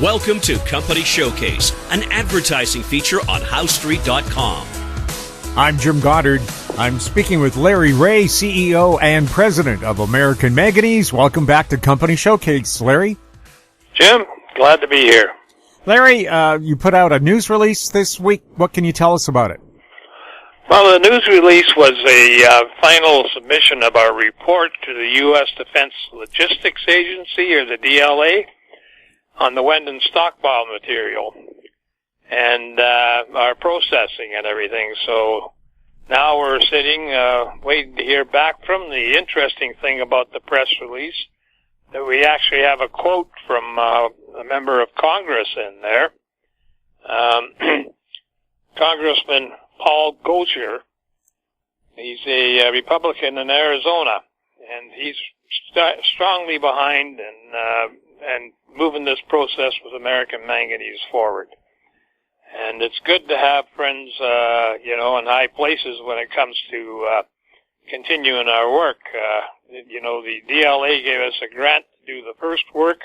Welcome to Company Showcase, an advertising feature on HowStreet.com. I'm Jim Goddard. I'm speaking with Larry Reaugh, CEO and President of American Manganese. Welcome back to Company Showcase, Larry. Jim, glad to be here. Larry, you put out a news release this week. What can you tell us about it? Well, the news release was a final submission of our report to the U.S. Defense Logistics Agency, or the DLA, on the Wenden stockpile material and our processing and everything. So now we're sitting, waiting to hear back from. The interesting thing about the press release, that we actually have a quote from a member of Congress in there. Congressman Paul Gosar. He's a Republican in Arizona, and he's strongly behind and moving this process with American Manganese forward. And it's good to have friends, in high places when it comes to continuing our work. The DLA gave us a grant to do the first work.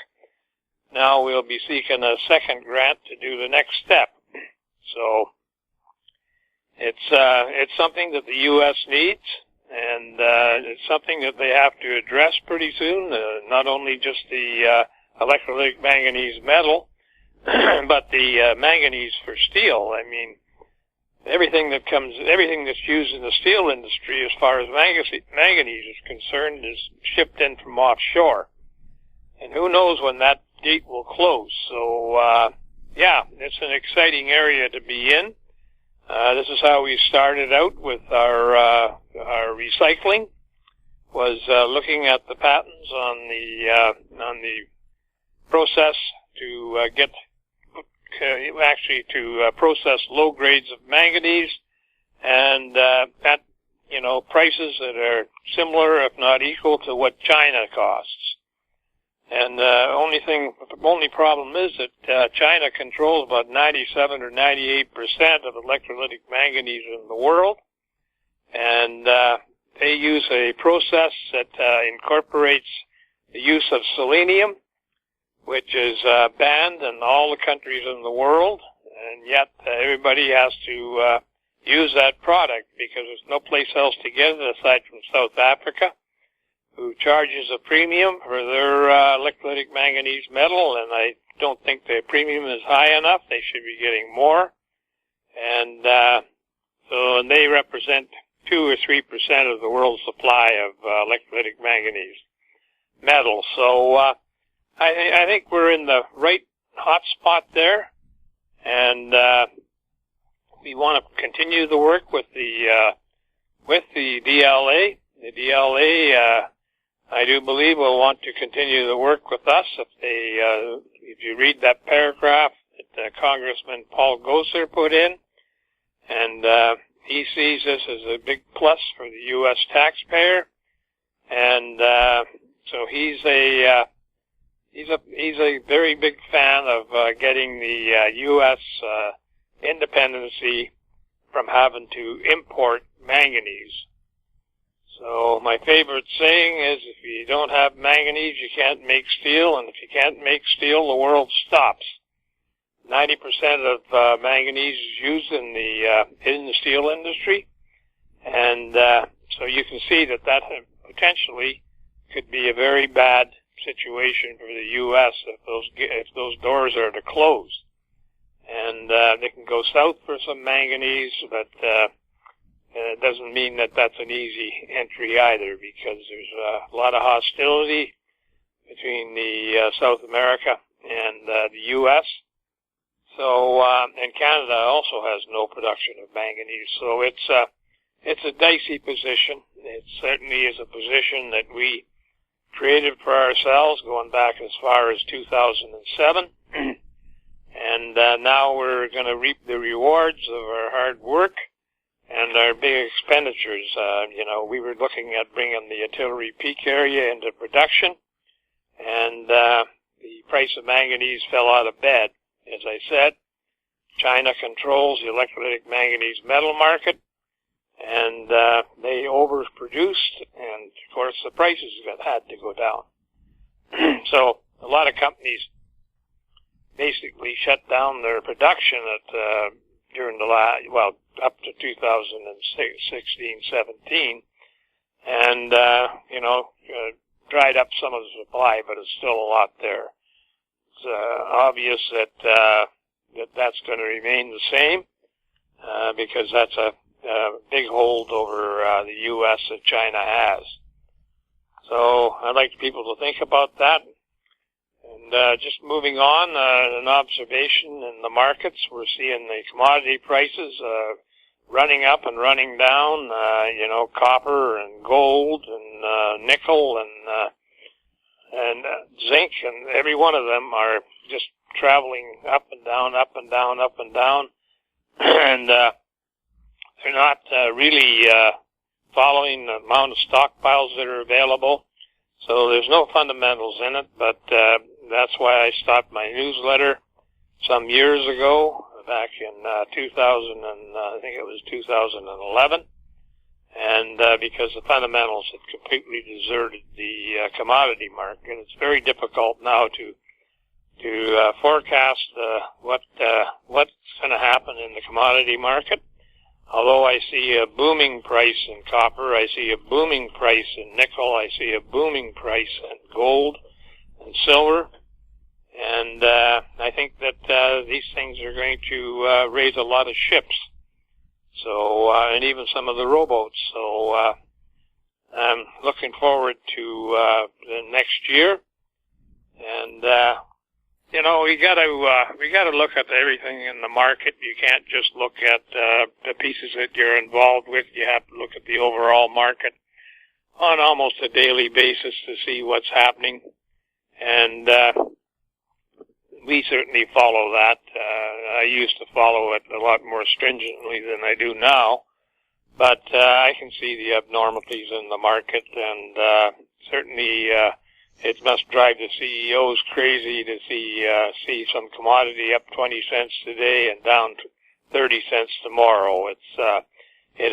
Now we'll be seeking a second grant to do the next step. So it's something that the U.S. needs, and it's something that they have to address pretty soon. Not only just the electrolytic manganese metal, but the manganese for steel. I mean, everything that's used in the steel industry, as far as manganese is concerned, is shipped in from offshore, and who knows when that gate will close. So, it's an exciting area to be in. This is how we started out with our recycling, was looking at the patents on the process to process low grades of manganese, and at prices that are similar, if not equal, to what China costs. And the only problem is that China controls about 97 or 98% of electrolytic manganese in the world, and they use a process that incorporates the use of selenium, which is banned in all the countries in the world, and yet everybody has to use that product because there's no place else to get it aside from South Africa, who charges a premium for their electrolytic manganese metal, and I don't think the premium is high enough. They should be getting more. And and they represent 2 or 3% of the world's supply of electrolytic manganese metal. So I think we're in the right hot spot there, and we want to continue the work with the DLA. The DLA, I do believe, will want to continue the work with us. If you read that paragraph that Congressman Paul Gosar put in, and he sees this as a big plus for the U.S. taxpayer, and so he's a very big fan of getting the U.S. independency from having to import manganese. So my favorite saying is, if you don't have manganese, you can't make steel, and if you can't make steel, the world stops. 90% of manganese is used in the steel industry, and so you can see that potentially could be a very bad situation for the U.S. if those doors are to close. And they can go south for some manganese, but it doesn't mean that that's an easy entry either, because there's a lot of hostility between the South America and the U.S. So, and Canada also has no production of manganese. So it's a dicey position. It certainly is a position that we created for ourselves going back as far as 2007. And now we're going to reap the rewards of our hard work and our big expenditures. We were looking at bringing the artillery peak area into production, and the price of manganese fell out of bed. As I said, China controls the electrolytic manganese metal market, and they overproduced, and of course the prices had to go down. So a lot of companies basically shut down their production during up to 2016, 17, and dried up some of the supply, but it's still a lot there. It's obvious that that's going to remain the same because that's a big hold over the U.S. that China has. So I'd like people to think about that. And just moving on, an observation in the markets, we're seeing the commodity prices running up and running down, copper and gold and nickel and zinc, and every one of them are just traveling up and down, up and down, up and down, and they're not really following the amount of stockpiles that are available. So there's no fundamentals in it, but that's why I stopped my newsletter some years ago, back in 2011, and because the fundamentals had completely deserted the commodity market. It's very difficult now to forecast what's going to happen in the commodity market. Although I see a booming price in copper, I see a booming price in nickel, I see a booming price in gold and silver, and I think that these things are going to raise a lot of ships. So, and even some of the rowboats. So, I'm looking forward to the next year, and we gotta look at everything in the market. You can't just look at the pieces that you're involved with. You have to look at the overall market on almost a daily basis to see what's happening. And we certainly follow that. I used to follow it a lot more stringently than I do now. But I can see the abnormalities in the market, and certainly it must drive the CEOs crazy to see some commodity up 20 cents today and down 30 cents tomorrow. It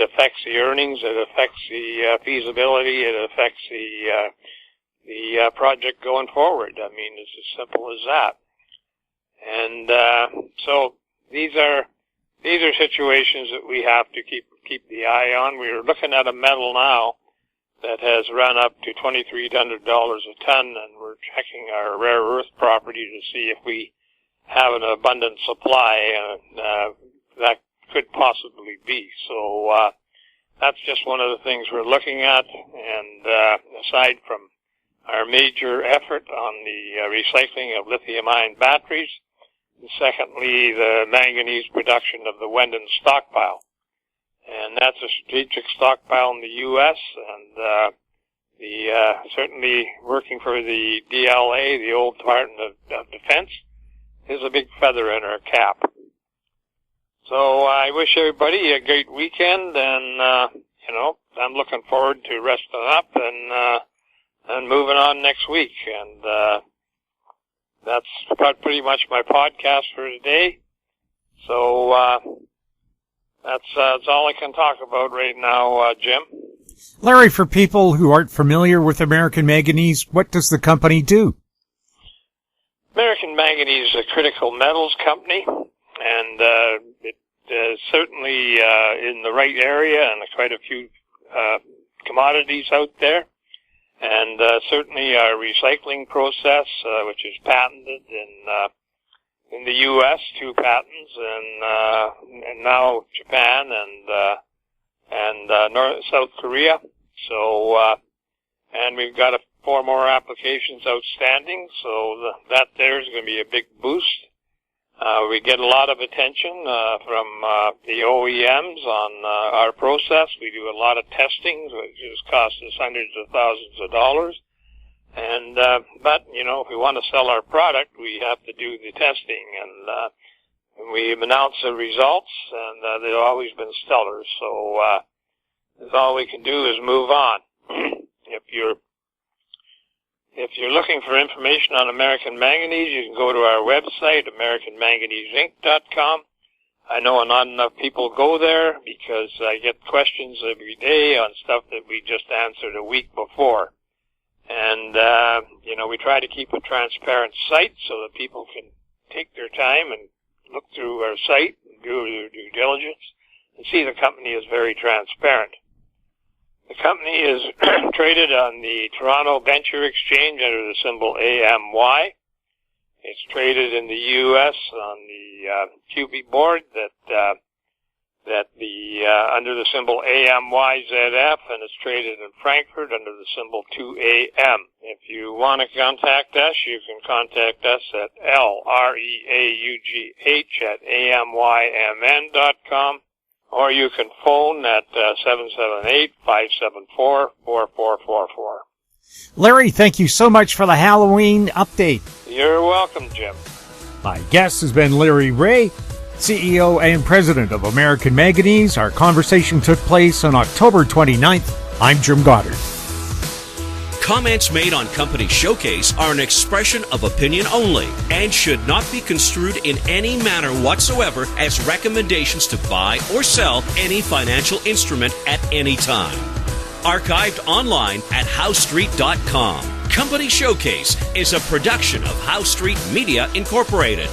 affects the earnings, it affects the feasibility, it affects the project going forward. I mean, it's as simple as that. And so these are situations that we have to keep the eye on. We're looking at a metal now that has run up to $2,300 a ton, and we're checking our rare earth property to see if we have an abundant supply, and that could possibly be. So that's just one of the things we're looking at, and aside from our major effort on the recycling of lithium-ion batteries, and secondly, the manganese production of the Wenden stockpile. And that's a strategic stockpile in the U.S., and certainly working for the DLA, the old Department of Defense, is a big feather in our cap. So I wish everybody a great weekend, and I'm looking forward to resting up and moving on next week. And that's pretty much my podcast for today. So that's all I can talk about right now, Jim. Larry, for people who aren't familiar with American Manganese, what does the company do? American Manganese is a critical metals company, and it is certainly in the right area and quite a few commodities out there. And certainly our recycling process, which is patented in the U.S., 2 patents, and now Japan and South Korea. So, and we've got 4 more applications outstanding, so that there is going to be a big boost. We get a lot of attention from the OEMs on our process. We do a lot of testing, which has cost us hundreds of thousands of dollars. And but if we want to sell our product, we have to do the testing, and we've announced the results, and they've always been stellar. So all we can do is move on. If you're looking for information on American Manganese, you can go to our website, AmericanManganeseInc.com. I know not enough people go there because I get questions every day on stuff that we just answered a week before. And, we try to keep a transparent site so that people can take their time and look through our site and do their due diligence and see the company is very transparent. The company is traded on the Toronto Venture Exchange under the symbol AMY. It's traded in the U.S. on the QB board under the symbol AMYZF, and it's traded in Frankfurt under the symbol 2AM. If you want to contact us, you can contact us at LREAUGH@AMYMN.com, or you can phone at 778-574-4444. Larry, thank you so much for the Halloween update. You're welcome, Jim. My guest has been Larry Reaugh, CEO and President of American Manganese. Our conversation took place on October 29th. I'm Jim Goddard. Comments made on Company Showcase are an expression of opinion only and should not be construed in any manner whatsoever as recommendations to buy or sell any financial instrument at any time. Archived online at HowStreet.com. Company Showcase is a production of How Street Media Incorporated.